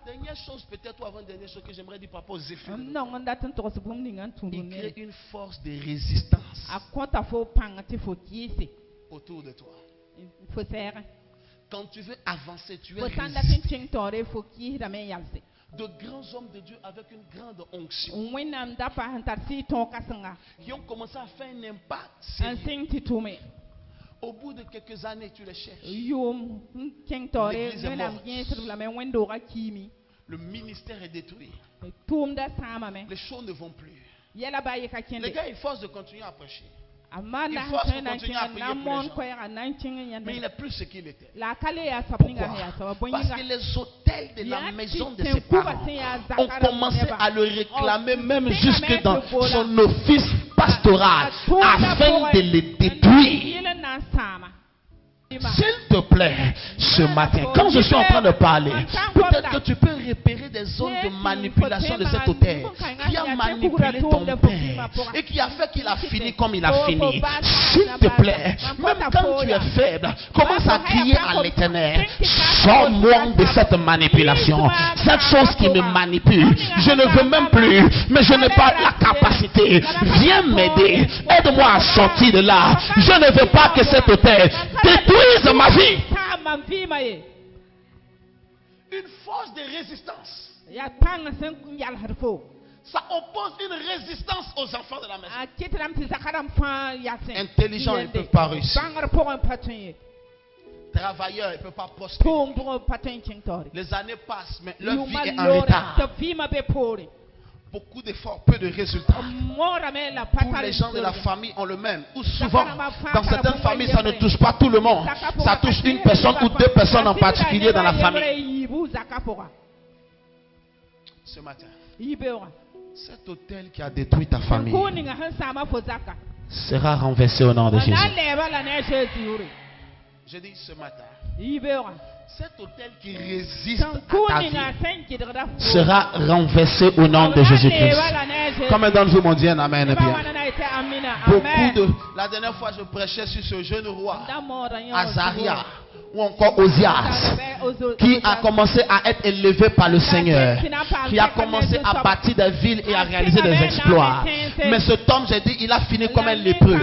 Dernière chose peut-être ou avant dernière chose que j'aimerais dire par rapport aux effets. Il crée une force de résistance autour de toi. Quand tu veux avancer, tu veux résister. De grands hommes de Dieu avec une grande onction qui ont commencé à faire un impact sérieux. Au bout de quelques années, tu les cherches. L'église est morte. Le ministère est détruit. Les choses ne vont plus. Les gars, ils forcent de continuer à prêcher. Il force de continuer à prier pour les gens. Mais il n'est plus ce qu'il était. Pourquoi? Parce que les autels de la maison de ses parents ont commencé à le réclamer même jusque dans son office pastoral afin de le détruire. S'il te plaît, ce matin, quand je suis en train de parler, peut-être que tu peux repérer des zones de manipulation de cet autel qui a manipulé ton père et qui a fait qu'il a fini comme il a fini. S'il te plaît, même quand tu es faible, commence à crier à l'Éternel. Sors-moi de cette manipulation, cette chose qui me manipule. Je ne veux même plus, mais je n'ai pas la capacité. Viens m'aider, aide-moi à sortir de là. Je ne veux pas que cet autel détruise ma vie. Une force de résistance. Ça oppose une résistance aux enfants de la maison. Intelligents, ils ne peuvent pas réussir. Travailleurs, ils ne peuvent pas prospérer. Les années passent, mais leur vie est en retard. Beaucoup d'efforts, peu de résultats. Tous les gens de la famille ont le même. Ou souvent, dans certaines familles, ça ne touche pas tout le monde. Ça touche une personne ou deux personnes en particulier dans la famille. Ce matin, cet autel qui a détruit ta famille sera renversé au nom de Jésus. Je dis ce matin, cet autel qui résiste à ta vie sera renversé au nom de Jésus-Christ. Combien d'entre vous m'ont dit un amen bien? Beaucoup de... La dernière fois, je prêchais sur ce jeune roi, Azaria, ou encore Osias, qui a commencé à être élevé par le Seigneur, qui a commencé à bâtir des villes et à réaliser des exploits. Mais cet homme, j'ai dit, il a fini comme un lépreux.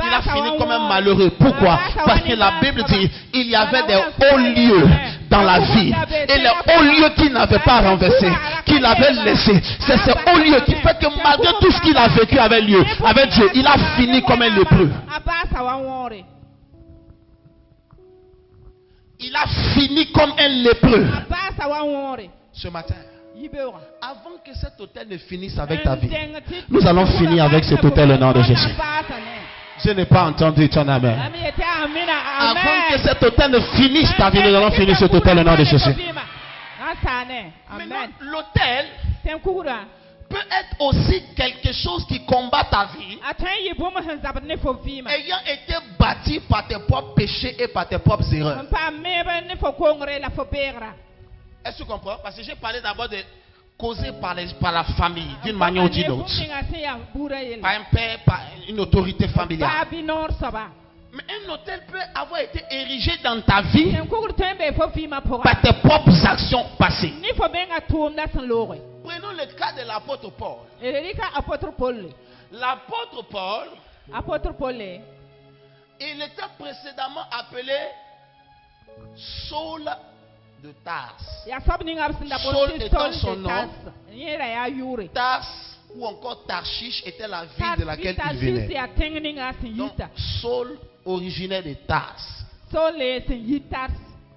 Il a fini comme un malheureux. Pourquoi? Parce que la Bible dit, il y avait des hauts lieux dans la vie. Et les hauts lieux qu'il n'avait pas renversés, qu'il avait laissés, c'est ces hauts lieux qui fait que malgré tout ce qu'il a vécu avec Dieu, il a fini comme un lépreux. Il a fini comme un lépreux. Ce matin, avant que cet autel ne finisse avec ta vie, nous allons finir avec cet autel au nom de Jésus. Je n'ai pas entendu ton amen. Avant que cet autel ne finisse ta vie, nous allons finir cet autel au nom de Jésus. Maintenant, l'autel peut être aussi quelque chose qui combat ta vie, ayant été bâti par tes propres péchés et par tes propres erreurs. Est-ce que tu comprends? Parce que j'ai parlé d'abord de causer par la famille, d'une manière ou d'une autre. Par un père, par une autorité familiale. Mais un autel peut avoir été érigé dans ta vie par tes propres actions passées. Prenons le cas de l'apôtre Paul. L'apôtre Paul, il était précédemment appelé Saul de Tarse. Saul étant son nom, Tarse ou encore Tarshish était la ville de laquelle il venait. Donc, Saul originaire de Tarse.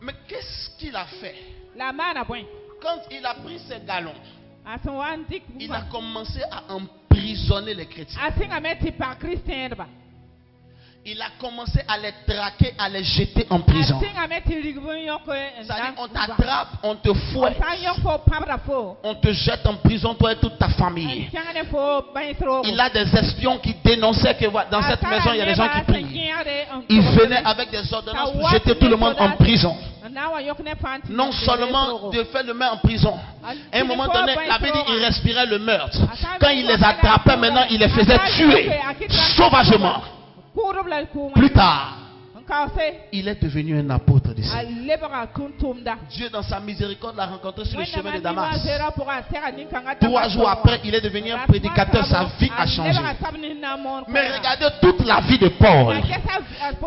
Mais qu'est-ce qu'il a fait? Quand il a pris ses galons, il a commencé à emprisonner les chrétiens. Il a commencé à les traquer, à les jeter en prison. C'est-à-dire, on t'attrape, on te fouette, on te jette en prison, toi et toute ta famille. Il a des espions qui dénonçaient que dans cette maison, il y a des gens qui prient. Il venait avec des ordonnances pour jeter tout le monde en prison. Non seulement de faire le mettre en prison. À un moment donné, la Bible dit qu'il respirait le meurtre. Quand il les attrapait, maintenant, il les faisait tuer sauvagement. Plus tard, il est devenu un apôtre. d'ici. Dieu dans sa miséricorde l'a rencontré sur le chemin de Damas. 3 jours après, il est devenu un prédicateur, sa vie a changé. Mais regardez toute la vie de Paul.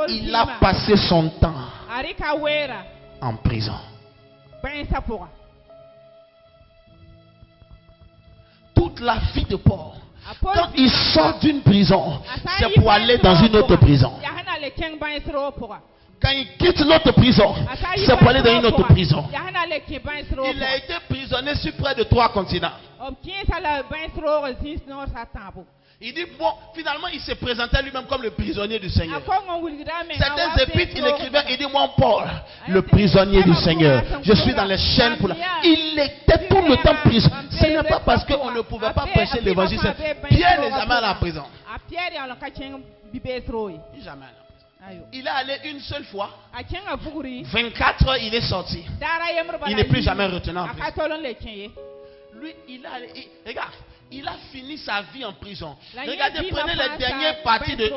Il a passé son temps en prison. Toute la vie de Paul. Quand il sort d'une prison, c'est pour aller dans une autre prison. Quand il quitte l'autre prison, c'est pour aller dans une autre prison. Il a été prisonnier sur près de 3 continents. Il dit, bon, finalement, il se présentait lui-même comme le prisonnier du Seigneur. Certains épîtres, il écrivait, il dit, moi, Paul, le prisonnier du Seigneur. Je suis dans les chaînes pour la... Il était tout le temps prison. Ce n'est pas parce qu'on ne pouvait pas prêcher l'évangile. Pierre n'est jamais à la prison. Jamais. Il est allé une seule fois. 24 heures, il est sorti. Il n'est plus jamais retenu en prison. Lui, il a allé, regarde, il a fini sa vie en prison. Regardez, prenez les dernières parties de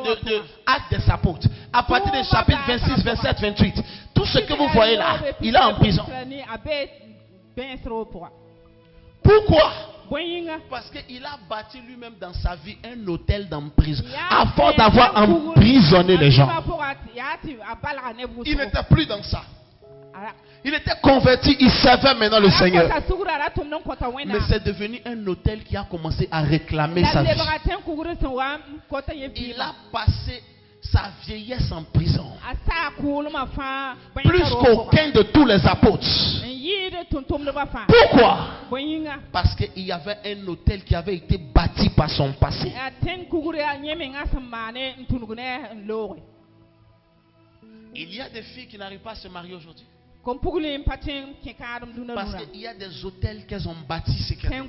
Actes des Apôtres. À partir des chapitres 26, 27, 28. Tout ce que vous voyez là, il est en prison. Pourquoi? Parce qu'il a bâti lui-même dans sa vie un hôtel dans prison. Avant d'avoir emprisonné les gens. Il n'était plus dans ça. Il était converti, il servait maintenant le Seigneur. Mais c'est devenu un hôtel qui a commencé à réclamer sa vie. Il a passé sa vieillesse en prison. Plus qu'aucun de tous les apôtres. Pourquoi? Parce qu'il y avait un hôtel qui avait été bâti par son passé. Il y a des filles qui n'arrivent pas à se marier aujourd'hui. Parce qu'il y a des hôtels qu'elles ont bâtis secrètement.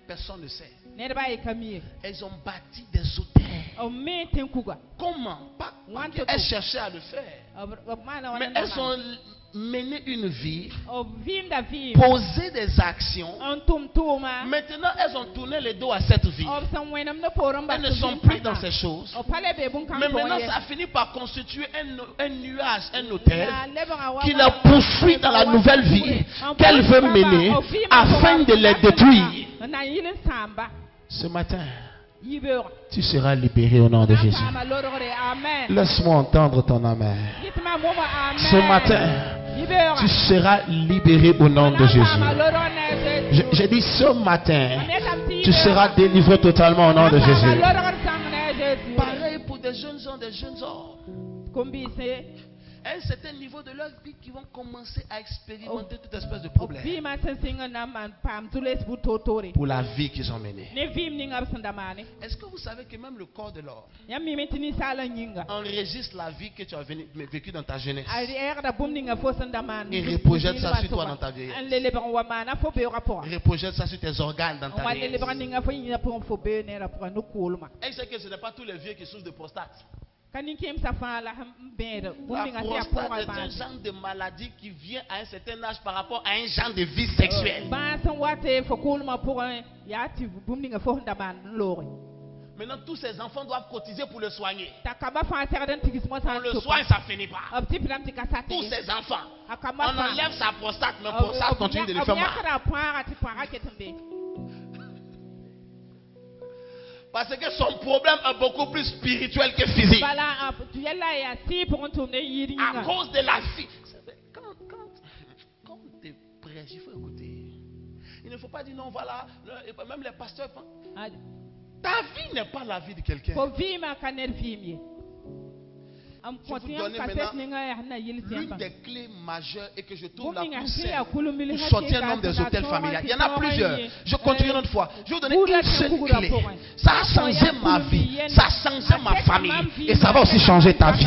Personne ne sait. Elles ont bâti des hôtels. Comment? Pas qu'elles cherchaient à le faire. Mais elles ont mené une vie, posé des actions. Maintenant, elles ont tourné le dos à cette vie. Elles ne sont plus dans ces choses. Mais maintenant, ça finit par constituer un nuage, un hôtel qui la poursuit dans la nouvelle vie qu'elle veut mener afin de les détruire. Ce matin, tu seras libéré au nom de Jésus. Laisse-moi entendre ton amen. Ce matin, tu seras libéré au nom de Jésus. J'ai dit ce matin, tu seras délivré totalement au nom de Jésus. Pareil pour des jeunes gens, des jeunes hommes. À un certain niveau de leur vie qui vont commencer à expérimenter toute espèce de problème pour la vie qu'ils ont menée. Est-ce que vous savez que même le corps de l'homme enregistre la vie que tu as vécue dans ta jeunesse et reprojette ça sur toi dans ta vieillesse, reprojette ça sur tes organes dans ta vieillesse. Et c'est que ce n'est pas tous les vieux qui souffrent de prostate. La prostate est un genre de maladie qui vient à un certain âge par rapport à un genre de vie sexuelle. Maintenant, tous ces enfants doivent cotiser pour le soigner. On le soigne, ça finit pas. Tous ces enfants, on enlève sa prostate, mais pour ça, continue de le faire mal. Parce que son problème est beaucoup plus spirituel que physique. À cause de la vie. Quand tu prêches, il faut écouter. Il ne faut pas dire non, voilà. Même les pasteurs. Ta vie n'est pas la vie de quelqu'un. Je vous donne maintenant l'une des clés majeures et que je trouve la plus simple pour sortir un homme des hôtels familiaux. Il y en a plusieurs. Je continue une autre fois. Je vais vous donner une seule clé. Ça a changé ma vie. Ça a changé ma famille. Et ça va aussi changer ta vie.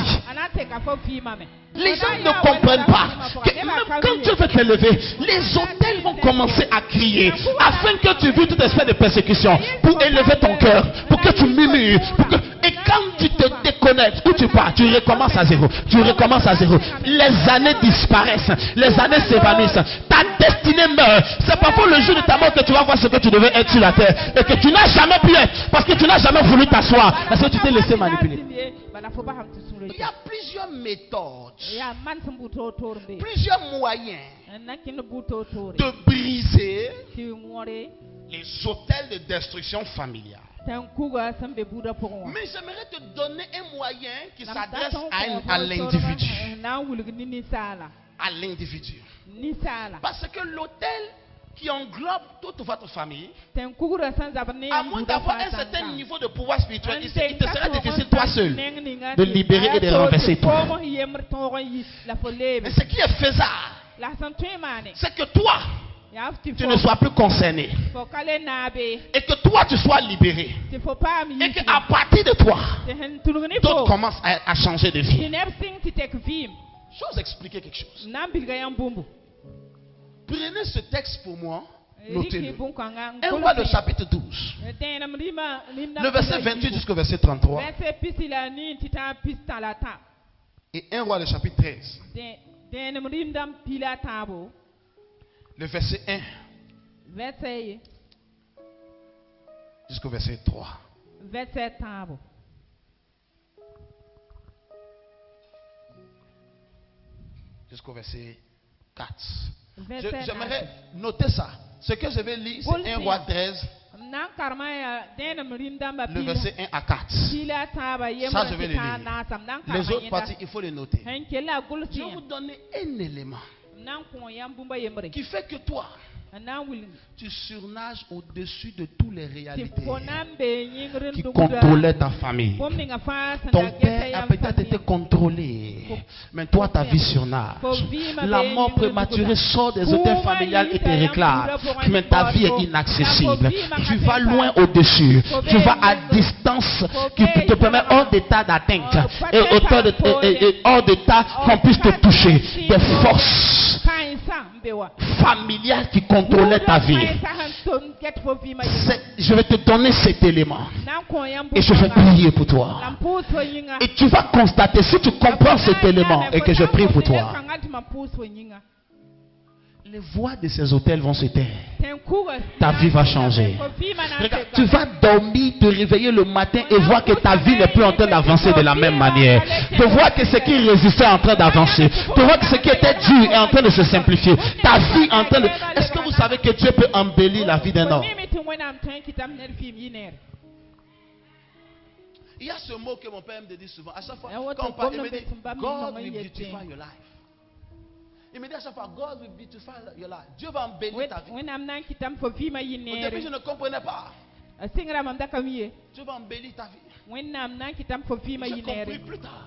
Les gens ne comprennent pas que même quand tu veux te lever, les hôtels vont commencer à crier afin que tu vis toute espèce de persécution pour élever ton cœur, pour que tu murmures, Et quand tu te déconnectes, où tu pars, tu recommences à zéro. Tu recommences à zéro. Les années disparaissent. Les années s'évanouissent. Ta destinée meurt. C'est parfois le jour de ta mort que tu vas voir ce que tu devais être sur la terre. Et que tu n'as jamais pu être. Parce que tu n'as jamais voulu t'asseoir. Parce que tu t'es laissé manipuler. Il y a plusieurs méthodes, plusieurs moyens de briser les autels de destruction familiale. Mais j'aimerais te donner un moyen qui s'adresse à l'individu. À l'individu. Parce que l'autel qui englobe toute votre famille, à moins d'avoir un certain niveau de pouvoir spirituel, il te sera difficile toi seul de libérer et de renverser tout. Mais ce qui est faisable, c'est que toi, tu ne sois plus concerné. Et que toi, tu sois libéré. Et qu'à partir de toi, d'autres commencent à changer de vie. J'ose expliquer quelque chose. Prenez ce texte pour moi. Notez-le. 1 Roi le chapitre 12. Le verset 28 jusqu'au verset 33. Et 1 Roi le chapitre 13. Le verset 1 jusqu'au verset 3. Jusqu'au verset 4. J'aimerais noter ça. Ce que je vais lire, c'est 1 Roi 13. Le verset 1 à 4. Ça, je vais le lire. Les autres parties, il faut les noter. Je vais vous donner un élément qui fait que toi, tu surnages au-dessus de toutes les réalités qui contrôlaient ta famille. Ton père a peut-être été contrôlé, mais toi ta vie surnage. La mort prématurée sort des hôtels familiales et te réclame, mais ta vie est inaccessible. Tu vas loin au-dessus, tu vas à distance qui te permet hors d'état d'atteinte et hors d'état qu'on puisse te toucher. Des forces familiales qui contrôlaient ta vie. Je vais te donner cet élément et je vais prier pour toi. Et tu vas constater, si tu comprends cet élément et que je prie pour toi, les voix de ces hôtels vont se taire. Ta vie va changer. Regarde, tu vas dormir, te réveiller le matin et voir que ta vie n'est plus en train d'avancer de la même manière. De voir que ce qui résistait est en train d'avancer. De voir que ce qui était dur est en train de se simplifier. Ta vie est en train de... Est-ce que vous savez que Dieu peut embellir la vie d'un homme? Il y a ce mot que mon père me dit souvent. À chaque fois, quand on parle, il me dit, God will beautify your life. Il me dit à chaque fois, God will beautify your life. Dieu va embellir ta vie. Au début, je ne comprenais pas. Dieu va embellir ta vie. J'ai compris plus tard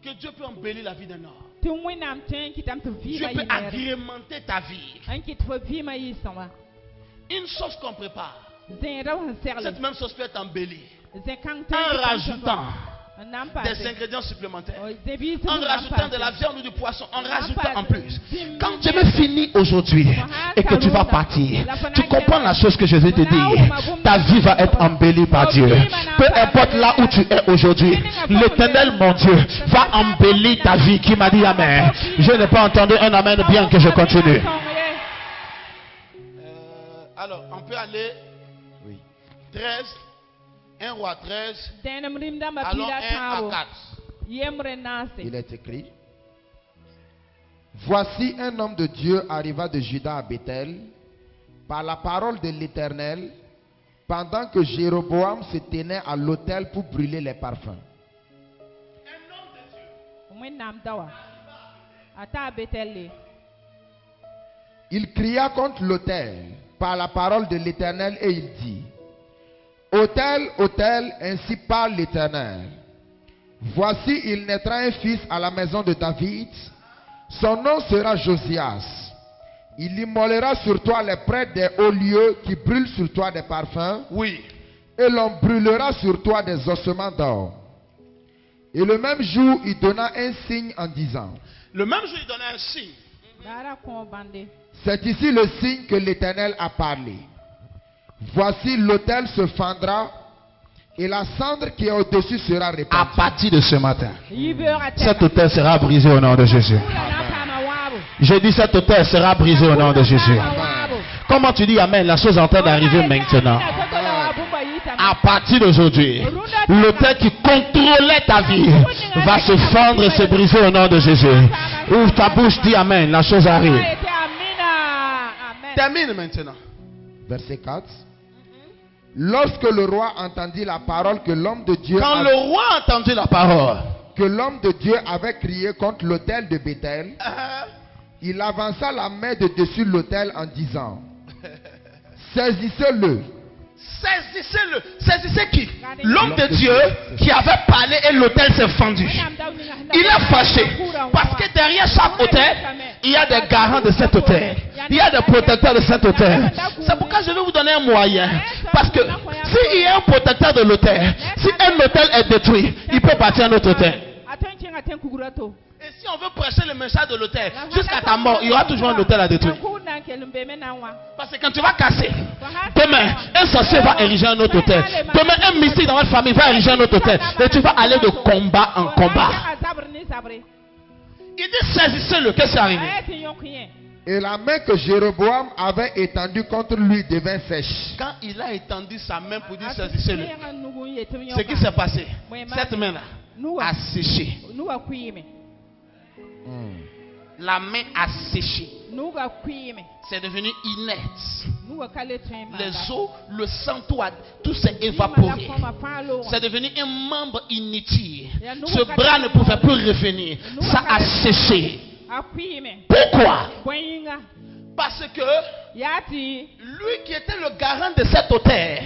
que Dieu peut embellir la vie d'un homme. Dieu peut agrémenter ta vie. Une sauce qu'on prépare, cette même sauce peut être embellie en rajoutant des ingrédients supplémentaires, en rajoutant de la viande ou du poisson, en rajoutant en plus. Quand tu me finis aujourd'hui et que tu vas partir, tu comprends la chose que je vais te dire. Ta vie va être embellie par Dieu. Peu importe là où tu es aujourd'hui, l'Éternel mon Dieu va embellir ta vie. Qui m'a dit amen? Je n'ai pas entendu un amen, bien que je continue. Alors, on peut aller 13. 1 Roi 13, allons 1 à 4. Il est écrit: Voici un homme de Dieu arriva de Juda à Bethel par la parole de l'Éternel pendant que Jéroboam se tenait à l'autel pour brûler les parfums. Un homme de Dieu. Il cria contre l'autel par la parole de l'Éternel et il dit: Autel, autel, ainsi parle l'Éternel. Voici, il naîtra un fils à la maison de David. Son nom sera Josias. Il immolera sur toi les prêtres des hauts lieux qui brûlent sur toi des parfums. Oui. Et l'on brûlera sur toi des ossements d'or. Et le même jour, il donna un signe en disant. Le même jour, il donna un signe. C'est ici le signe que l'Éternel a parlé. Voici l'autel se fendra Et la cendre qui est au-dessus sera répandue. À partir de ce matin, cet autel sera brisé au nom de Jésus. J'ai dit cet autel sera brisé au nom de Jésus. Comment tu dis amen? La chose est en train d'arriver maintenant. À partir d'aujourd'hui, l'autel qui contrôlait ta vie va se fendre et se briser au nom de Jésus. Ouvre ta bouche, dis amen. La chose arrive. Termine maintenant. Verset 4. Lorsque le roi entendit la parole que l'homme de Dieu Quand le roi entendit la parole que l'homme de Dieu avait crié contre l'autel de Béthel, il avança la main de dessus l'autel en disant: saisissez-le. Saisissez-le. Saisissez qui? L'homme de Dieu qui avait parlé et l'autel s'est fendu. Il est fâché parce que derrière chaque autel, il y a des garants de cet autel. Il y a des protecteurs de cet autel. C'est pourquoi je vais vous donner un moyen. Parce que s'il y a un protecteur de l'autel, si un autel est détruit, il peut bâtir un autre autel. Et si on veut prêcher le message de l'autel jusqu'à ta mort, il y aura toujours un autel à détruire. Parce que quand tu vas casser, demain, un sorcier va ériger un autre autel. Demain, un mystique dans votre famille va ériger un autre autel. Et tu vas aller de combat en combat. Il dit saisissez-le. Qu'est-ce qui est arrivé? Et la main que Jéroboam avait étendue contre lui devint sèche. Quand il a étendu sa main pour dire saisissez-le, ce qui s'est passé, cette main-là a séché. La main a séché. C'est devenu inerte. Les os, le sang, tout s'est évaporé. C'est devenu un membre inutile. Ce bras ne pouvait plus revenir. Ça a séché. Pourquoi? Parce que lui qui était le garant de cet autel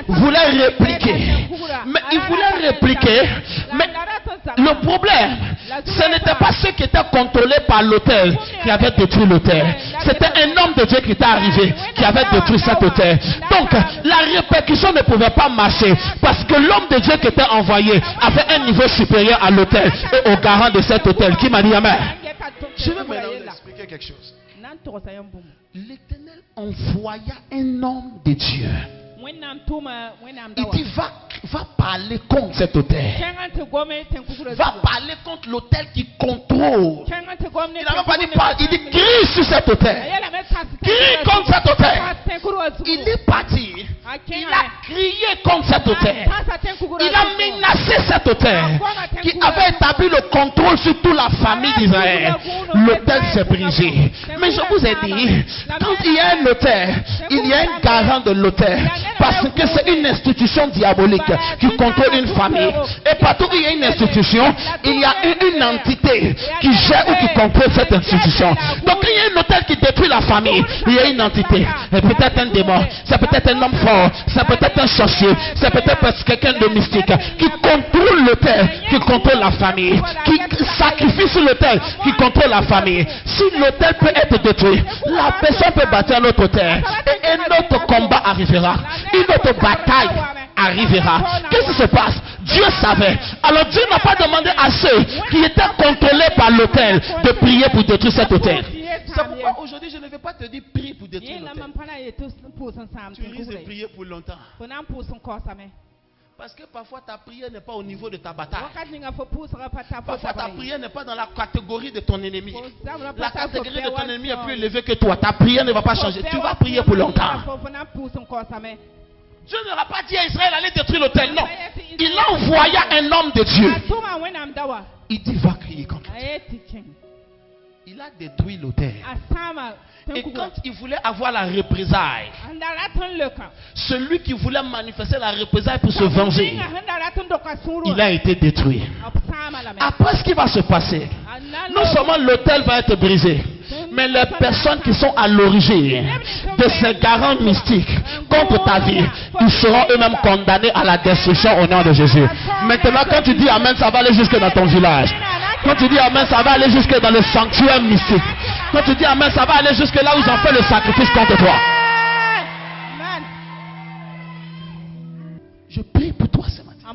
voulait répliquer. Mais il voulait répliquer. Mais le problème, ce n'était pas ceux qui étaient contrôlés par l'autel qui avaient détruit l'autel. C'était un homme de Dieu qui était arrivé, qui avait détruit cet autel. Donc, la répercussion ne pouvait pas marcher parce que l'homme de Dieu qui était envoyé avait un niveau supérieur à l'autel et au garant de cet autel. Qui m'a dit amen? Je vais maintenant vous expliquer quelque chose. L'Éternel envoya un homme de Dieu. Il dit va parler contre cet autel. Va parler contre l'autel qui contrôle. Il n'a même pas dit parle. Il dit crie sur cet autel. Crie contre cet autel. Il est parti. Il a crié contre cet autel. Il a menacé cet autel qui avait établi le contrôle sur toute la famille d'Israël. L'autel s'est brisé. Mais je vous ai dit, quand il y a un autel, il y a un garant de l'autel. Parce que c'est une institution diabolique qui contrôle une famille. Et partout où il y a une institution, il y a une entité qui gère ou qui contrôle cette institution. Donc il y a un autel qui détruit la famille. Il y a une entité. Et peut-être un démon. C'est peut-être un homme fort. C'est peut-être un sorcier. C'est peut-être quelqu'un de mystique qui contrôle l'autel, qui contrôle la famille, qui sacrifie sur l'autel, qui contrôle la famille. Si l'autel peut être détruit, la personne peut bâtir un autre autel. Et un autre combat arrivera. Une autre bataille arrivera. Qu'est-ce qui se passe? Dieu savait. Alors Dieu n'a pas demandé à ceux qui étaient contrôlés par l'autel de prier pour détruire cet autel. C'est pourquoi aujourd'hui je ne vais pas te dire prie pour détruire l'autel. Tu risques de prier pour longtemps. Parce que parfois ta prière n'est pas au niveau de ta bataille. Parfois ta prière n'est pas dans la catégorie de ton ennemi. La catégorie de ton ennemi est plus élevée que toi. Ta prière ne va pas changer. Tu vas prier pour longtemps. Dieu n'aura pas dit à Israël d'aller détruire l'autel. Non. Il a envoyé un homme de Dieu. Il dit va crier contre lui. Il a détruit l'autel. Et quand il voulait avoir la représailles, celui qui voulait manifester la représailles pour se venger, il a été détruit. Après, ce qui va se passer, non seulement l'autel va être brisé, mais les personnes qui sont à l'origine de ces garants mystiques contre ta vie, ils seront eux-mêmes condamnés à la destruction au nom de Jésus. Maintenant, quand tu dis amen, ça va aller jusque dans ton village. Quand tu dis amen, ça va aller jusque dans le sanctuaire mystique. Quand tu dis amen, ça va aller jusque là où ils ont fait le sacrifice contre toi. Je prie pour toi ce matin.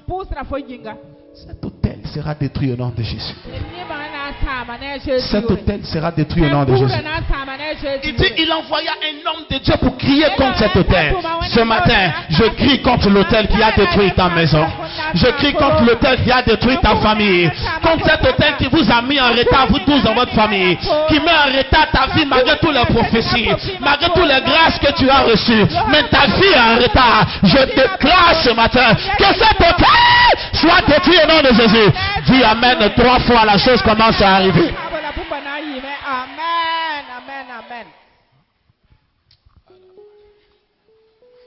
Cet autel sera détruit au nom de Jésus. Cet autel sera détruit au nom de Jésus. Il dit, il envoya un homme de Dieu pour crier contre cet hôtel. Ce matin, je crie contre l'hôtel qui a détruit ta maison. Je crie contre l'hôtel qui a détruit ta famille. Contre cet hôtel qui vous a mis en retard, vous tous dans votre famille. Qui met en retard ta vie malgré toutes les prophéties, malgré toutes les grâces que tu as reçues. Mais ta vie est en retard. Je déclare ce matin que cet hôtel soit détruit au nom de Jésus. Dis Amen 3 fois, la chose commence à arriver. Amen, amen, amen.